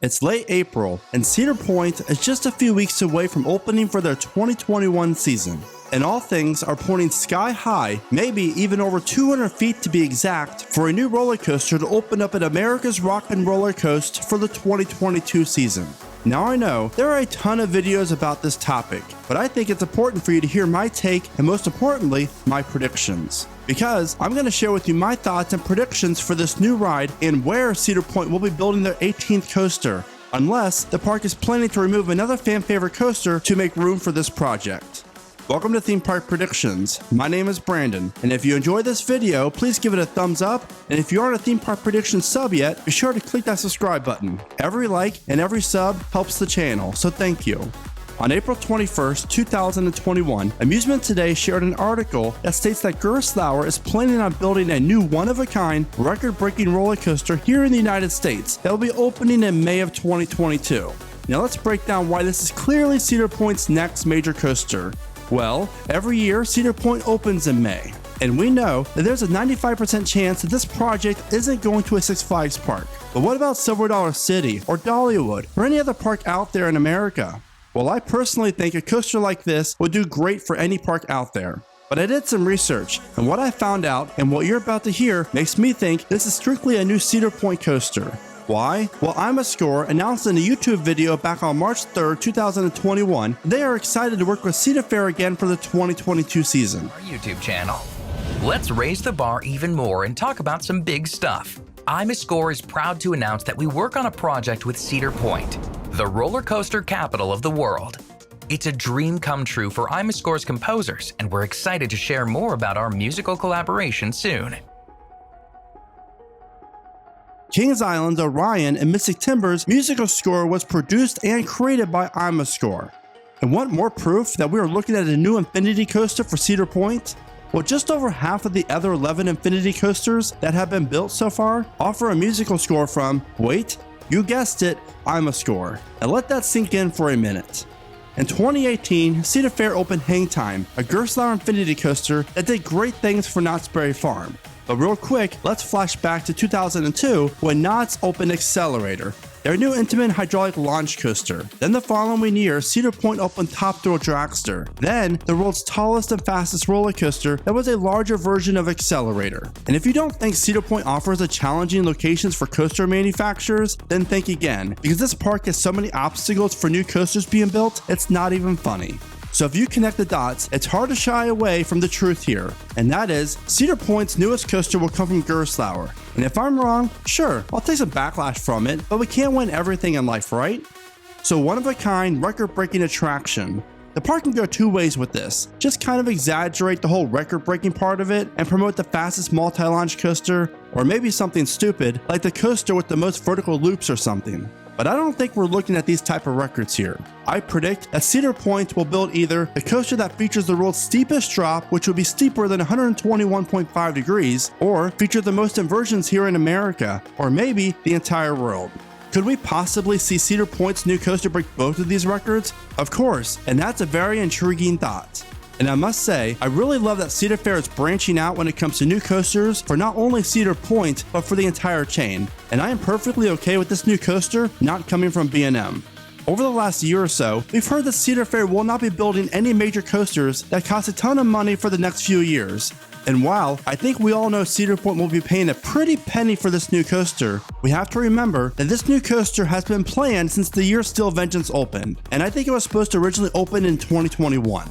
It's late April, and Cedar Point is just a few weeks away from opening for their 2021 season. And all things are pointing sky high, maybe even over 200 feet to be exact, for a new roller coaster to open up at America's Rock and Roller Coaster for the 2022 season. Now I know there are a ton of videos about this topic, but I think it's important for you to hear my take and most importantly, my predictions. Because I'm going to share with you my thoughts and predictions for this new ride and where Cedar Point will be building their 18th coaster, unless the park is planning to remove another fan favorite coaster to make room for this project. Welcome to Theme Park Predictions. My name is Brandon, and if you enjoyed this video, please give it a thumbs up, and if you aren't a Theme Park Predictions sub yet, be sure to click that subscribe button. Every like and every sub helps the channel, so thank you. On April 21st, 2021, Amusement Today shared an article that states that Gerstlauer is planning on building a new one-of-a-kind, record-breaking roller coaster here in the United States that will be opening in May of 2022. Now let's break down why this is clearly Cedar Point's next major coaster. Well, every year Cedar Point opens in May, and we know that there's a 95% chance that this project isn't going to a Six Flags park. But what about Silver Dollar City, or Dollywood, or any other park out there in America? Well, I personally think a coaster like this would do great for any park out there. But I did some research, and what I found out and what you're about to hear makes me think this is strictly a new Cedar Point coaster. Why? Well, I'mAScore announced in a YouTube video back on March 3rd, 2021, they are excited to work with Cedar Fair again for the 2022 season. Our YouTube channel. Let's raise the bar even more and talk about some big stuff. I'mAScore is proud to announce that we work on a project with Cedar Point, the roller coaster capital of the world. It's a dream come true for I'mAScore's composers, and we're excited to share more about our musical collaboration soon. Kings Island, Orion, and Mystic Timber's musical score was produced and created by I'mAScore. And want more proof that we are looking at a new Infinity Coaster for Cedar Point? Well, just over half of the other 11 Infinity Coasters that have been built so far offer a musical score from, wait, you guessed it, I'mAScore. And let that sink in for a minute. In 2018, Cedar Fair opened Hang Time, a Gerstlauer Infinity Coaster that did great things for Knott's Berry Farm. But real quick, let's flash back to 2002 when Knott's opened Accelerator, their new intimate hydraulic launch coaster. Then the following year, Cedar Point opened Top Thrill Dragster. Then, the world's tallest and fastest roller coaster that was a larger version of Accelerator. And if you don't think Cedar Point offers a challenging locations for coaster manufacturers, then think again, because this park has so many obstacles for new coasters being built, it's not even funny. So if you connect the dots, it's hard to shy away from the truth here, and that is, Cedar Point's newest coaster will come from Gerstlauer. And if I'm wrong, sure, I'll take some backlash from it, but we can't win everything in life, right? So one-of-a-kind, record-breaking attraction. The park can go two ways with this. Just kind of exaggerate the whole record-breaking part of it and promote the fastest multi-launch coaster, or maybe something stupid, like the coaster with the most vertical loops or something. But I don't think we're looking at these type of records here. I predict that Cedar Point will build either a coaster that features the world's steepest drop, which will be steeper than 121.5 degrees, or feature the most inversions here in America, or maybe the entire world. Could we possibly see Cedar Point's new coaster break both of these records? Of course, and that's a very intriguing thought. And I must say, I really love that Cedar Fair is branching out when it comes to new coasters for not only Cedar Point, but for the entire chain. And I am perfectly okay with this new coaster not coming from B&M. Over the last year or so, we've heard that Cedar Fair will not be building any major coasters that cost a ton of money for the next few years. And while I think we all know Cedar Point will be paying a pretty penny for this new coaster, we have to remember that this new coaster has been planned since the year Steel Vengeance opened, and I think it was supposed to originally open in 2021.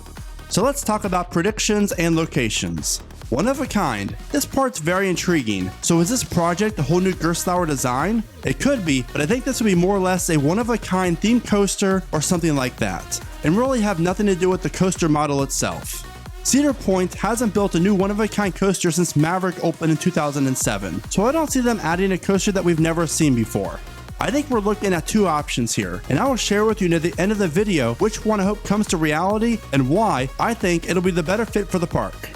So let's talk about predictions and locations. One of a kind. This part's very intriguing. So is this project a whole new Gerstlauer design? It could be, but I think this would be more or less a one-of-a-kind themed coaster or something like that, and really have nothing to do with the coaster model itself. Cedar Point hasn't built a new one-of-a-kind coaster since Maverick opened in 2007, so I don't see them adding a coaster that we've never seen before. I think we're looking at two options here, and I will share with you near the end of the video which one I hope comes to reality and why I think it'll be the better fit for the park.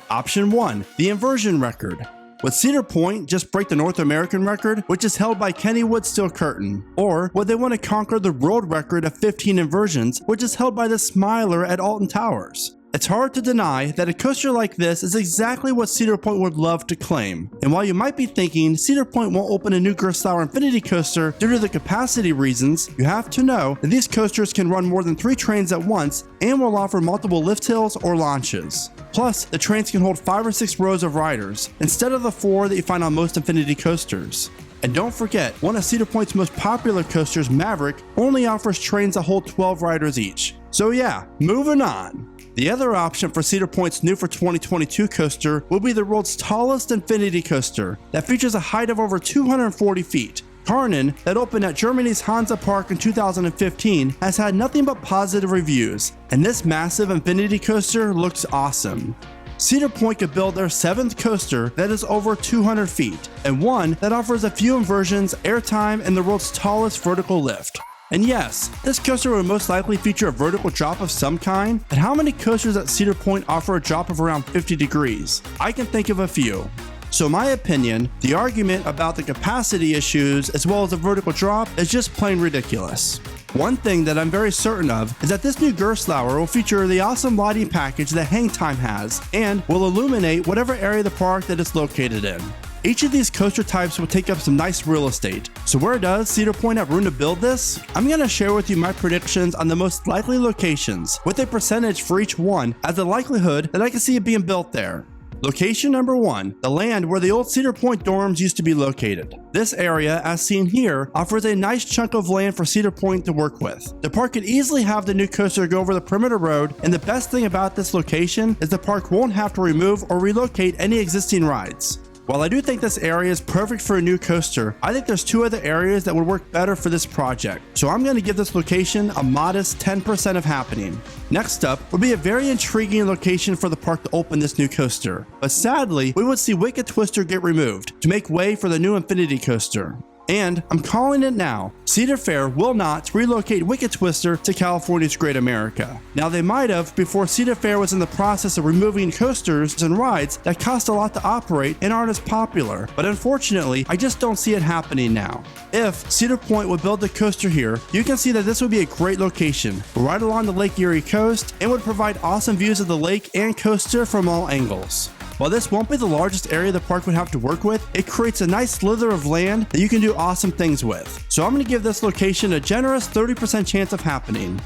Option 1, the inversion record. Would Cedar Point just break the North American record, which is held by Kennywood Steel Curtain? Or would they want to conquer the world record of 15 inversions, which is held by the Smiler at Alton Towers? It's hard to deny that a coaster like this is exactly what Cedar Point would love to claim. And while you might be thinking Cedar Point won't open a new Gerstlauer Infinity Coaster due to the capacity reasons, you have to know that these coasters can run more than 3 trains at once and will offer multiple lift hills or launches. Plus, the trains can hold 5 or 6 rows of riders, instead of the 4 that you find on most Infinity coasters. And don't forget, one of Cedar Point's most popular coasters, Maverick, only offers trains that hold 12 riders each. So yeah, moving on. The other option for Cedar Point's new for 2022 coaster will be the world's tallest Infinity Coaster that features a height of over 240 feet. Karnen, that opened at Germany's Hansa Park in 2015, has had nothing but positive reviews, and this massive Infinity Coaster looks awesome. Cedar Point could build their 7th coaster that is over 200 feet, and one that offers a few inversions, airtime, and the world's tallest vertical lift. And yes, this coaster will most likely feature a vertical drop of some kind, but how many coasters at Cedar Point offer a drop of around 50 degrees? I can think of a few. So in my opinion, the argument about the capacity issues as well as the vertical drop is just plain ridiculous. One thing that I'm very certain of is that this new Gerstlauer will feature the awesome lighting package that Hang Time has and will illuminate whatever area of the park that it's located in. Each of these coaster types will take up some nice real estate. So where does Cedar Point have room to build this? I'm going to share with you my predictions on the most likely locations with a percentage for each one as the likelihood that I can see it being built there. Location number 1, the land where the old Cedar Point dorms used to be located. This area, as seen here, offers a nice chunk of land for Cedar Point to work with. The park could easily have the new coaster go over the perimeter road, and the best thing about this location is the park won't have to remove or relocate any existing rides. While I do think this area is perfect for a new coaster, I think there's 2 other areas that would work better for this project. So I'm going to give this location a modest 10% of happening. Next up would be a very intriguing location for the park to open this new coaster. But sadly, we would see Wicked Twister get removed to make way for the new Infinity Coaster. And I'm calling it now, Cedar Fair will not relocate Wicked Twister to California's Great America. Now they might have before Cedar Fair was in the process of removing coasters and rides that cost a lot to operate and aren't as popular, but unfortunately I just don't see it happening now. If Cedar Point would build the coaster here, you can see that this would be a great location, right along the Lake Erie coast, and would provide awesome views of the lake and coaster from all angles. While this won't be the largest area the park would have to work with, it creates a nice slither of land that you can do awesome things with. So I'm going to give this location a generous 30% chance of happening.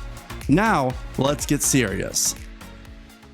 Now, let's get serious.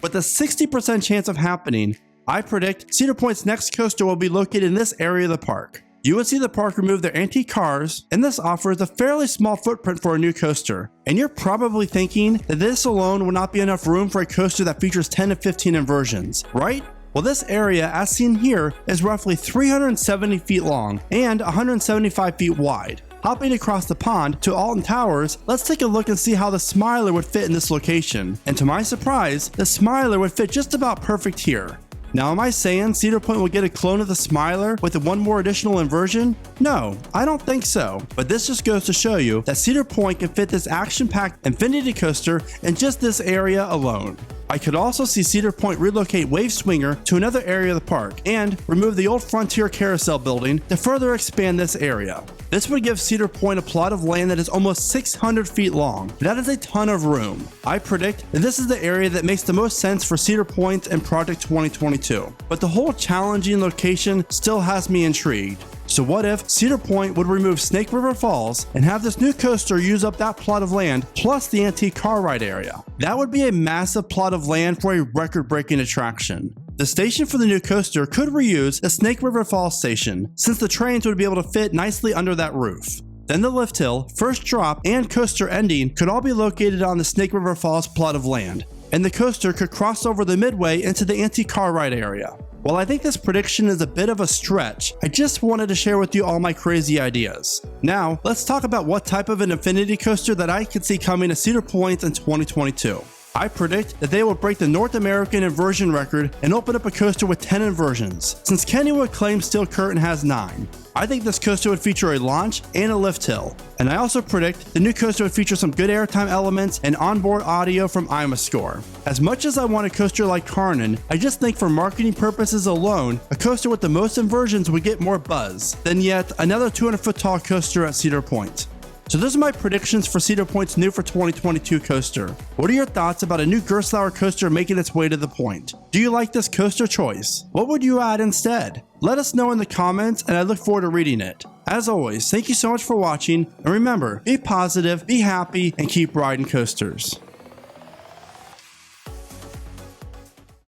With a 60% chance of happening, I predict Cedar Point's next coaster will be located in this area of the park. You would see the park remove their antique cars, and this offers a fairly small footprint for a new coaster. And you're probably thinking that this alone will not be enough room for a coaster that features 10 to 15 inversions, right? Well, this area, as seen here, is roughly 370 feet long and 175 feet wide. Hopping across the pond to Alton Towers, let's take a look and see how the Smiler would fit in this location. And to my surprise, the Smiler would fit just about perfect here. Now, am I saying Cedar Point will get a clone of the Smiler with one more additional inversion? No, I don't think so. But this just goes to show you that Cedar Point can fit this action-packed Infinity Coaster in just this area alone. I could also see Cedar Point relocate Wave Swinger to another area of the park and remove the old Frontier Carousel building to further expand this area. This would give Cedar Point a plot of land that is almost 600 feet long. That is a ton of room. I predict that this is the area that makes the most sense for Cedar Point and Project 2022. But the whole challenging location still has me intrigued. So what if Cedar Point would remove Snake River Falls and have this new coaster use up that plot of land plus the antique car ride area? That would be a massive plot of land for a record-breaking attraction. The station for the new coaster could reuse the Snake River Falls station, since the trains would be able to fit nicely under that roof. Then the lift hill, first drop, and coaster ending could all be located on the Snake River Falls plot of land, and the coaster could cross over the midway into the antique car ride area. While I think this prediction is a bit of a stretch, I just wanted to share with you all my crazy ideas. Now, let's talk about what type of an Infinity Coaster that I could see coming to Cedar Point in 2022. I predict that they will break the North American inversion record and open up a coaster with 10 inversions, since Kennywood claims Steel Curtain has 9. I think this coaster would feature a launch and a lift hill. And I also predict the new coaster would feature some good airtime elements and onboard audio from IMAscore. As much as I want a coaster like Karnen, I just think for marketing purposes alone, a coaster with the most inversions would get more buzz than yet another 200-foot tall coaster at Cedar Point. So those are my predictions for Cedar Point's new for 2022 coaster. What are your thoughts about a new Gerstlauer coaster making its way to the point? Do you like this coaster choice? What would you add instead? Let us know in the comments and I look forward to reading it. As always, thank you so much for watching, and remember, be positive, be happy, and keep riding coasters.